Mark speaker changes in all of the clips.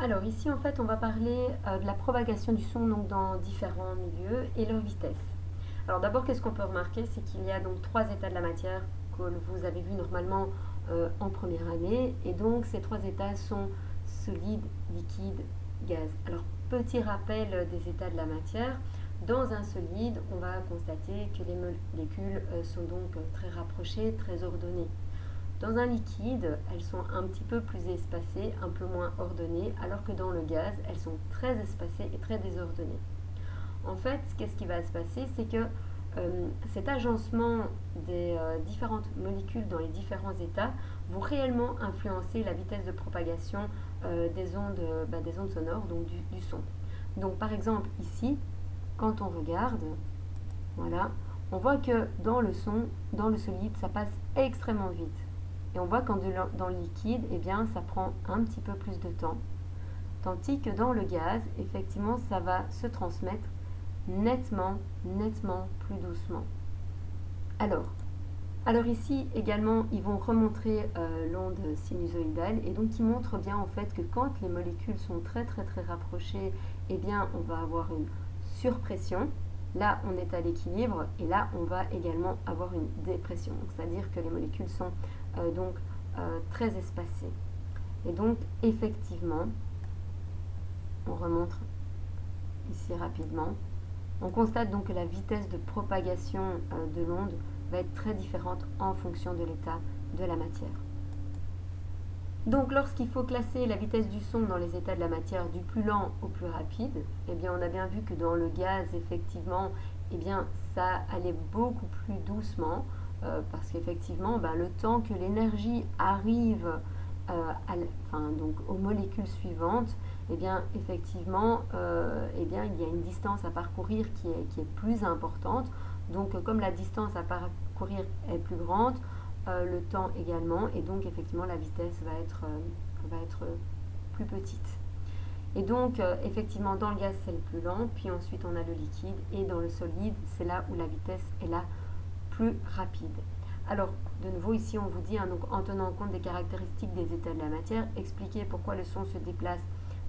Speaker 1: Alors ici en fait on va parler de la propagation du son donc, dans différents milieux et leur vitesse. Alors d'abord qu'est-ce qu'on peut remarquer, c'est qu'il y a donc trois états de la matière que vous avez vu normalement en première année, et donc ces trois états sont solide, liquide, gaz. Alors petit rappel des états de la matière. Dans un solide, on va constater que les molécules sont donc très rapprochées, très ordonnées. Dans un liquide, elles sont un petit peu plus espacées, un peu moins ordonnées, alors que dans le gaz, elles sont très espacées et très désordonnées. En fait, qu'est-ce qui va se passer, c'est que cet agencement des différentes molécules dans les différents états vont réellement influencer la vitesse de propagation des ondes sonores, donc du son. Donc par exemple ici, quand on regarde, voilà, on voit que dans le son, dans le solide, ça passe extrêmement vite. Et on voit qu'en dans le liquide, eh bien, ça prend un petit peu plus de temps. Tandis que dans le gaz, effectivement, ça va se transmettre nettement plus doucement. Alors ici également, ils vont remontrer l'onde sinusoïdale, et donc ils montrent bien en fait que quand les molécules sont très rapprochées, eh bien on va avoir une surpression. Là on est à l'équilibre, et là on va également avoir une dépression. C'est-à-dire que les molécules sont très espacées. Et donc effectivement, on remonte ici rapidement. On constate donc que la vitesse de propagation de l'onde va être très différente en fonction de l'état de la matière. Donc lorsqu'il faut classer la vitesse du son dans les états de la matière du plus lent au plus rapide, eh bien on a bien vu que dans le gaz, effectivement, eh bien ça allait beaucoup plus doucement, parce qu'effectivement, le temps que l'énergie arrive aux molécules suivantes, eh bien effectivement, il y a une distance à parcourir qui est plus importante. Donc comme la distance à parcourir est plus grande, le temps également, et donc effectivement la vitesse va être plus petite. Et donc effectivement dans le gaz c'est le plus lent, puis ensuite on a le liquide, et dans le solide c'est là où la vitesse est la plus rapide. Alors de nouveau ici on vous dit, donc, en tenant compte des caractéristiques des états de la matière, expliquer pourquoi le son se déplace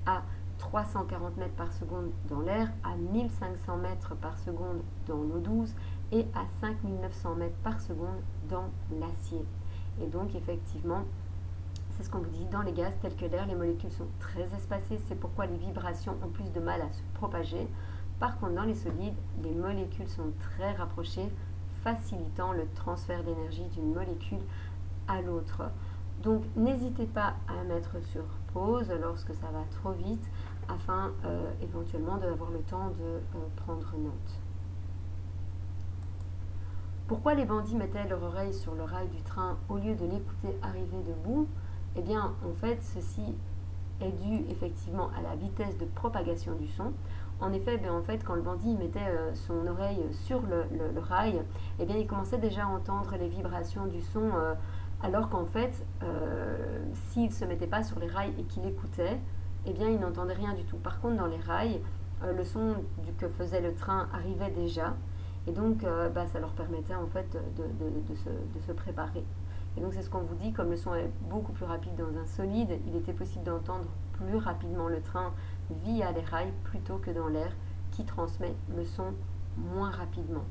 Speaker 1: à 340 mètres par seconde dans l'air, à 1500 mètres par seconde dans l'eau douce et à 5900 mètres par seconde dans l'acier. Et donc effectivement, c'est ce qu'on vous dit, dans les gaz tels que l'air, les molécules sont très espacées, c'est pourquoi les vibrations ont plus de mal à se propager. Par contre, dans les solides, les molécules sont très rapprochées, facilitant le transfert d'énergie d'une molécule à l'autre. Donc n'hésitez pas à mettre sur pause lorsque ça va trop vite, afin éventuellement d'avoir le temps de prendre note. Pourquoi les bandits mettaient leur oreille sur le rail du train au lieu de l'écouter arriver debout? Eh bien, en fait, ceci est dû effectivement à la vitesse de propagation du son. En effet, quand le bandit mettait son oreille sur le rail, eh bien, il commençait déjà à entendre les vibrations du son, alors qu'en fait, s'il ne se mettait pas sur les rails et qu'il écoutait, eh bien, il n'entendait rien du tout. Par contre, dans les rails, le son que faisait le train arrivait déjà, et donc ça leur permettait en fait de se préparer. Et donc c'est ce qu'on vous dit, comme le son est beaucoup plus rapide dans un solide, il était possible d'entendre plus rapidement le train via les rails plutôt que dans l'air qui transmet le son moins rapidement.